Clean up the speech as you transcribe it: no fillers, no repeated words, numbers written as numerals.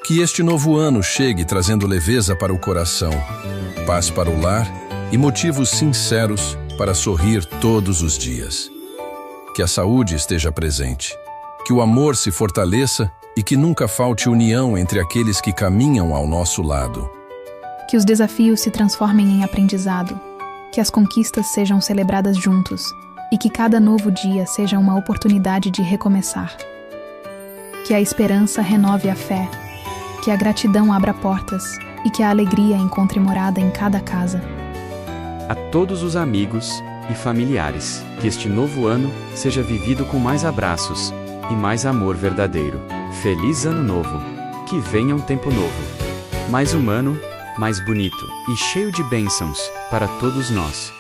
Que este novo ano chegue trazendo leveza para o coração, paz para o lar e motivos sinceros para sorrir todos os dias. Que a saúde esteja presente, que o amor se fortaleça e que nunca falte união entre aqueles que caminham ao nosso lado. Que os desafios se transformem em aprendizado, que as conquistas sejam celebradas juntos e que cada novo dia seja uma oportunidade de recomeçar. Que a esperança renove a fé, que a gratidão abra portas e que a alegria encontre morada em cada casa. A todos os amigos e familiares, que este novo ano seja vivido com mais abraços e mais amor verdadeiro. Feliz Ano Novo! Que venha um tempo novo, mais humano, mais bonito e cheio de bênçãos para todos nós.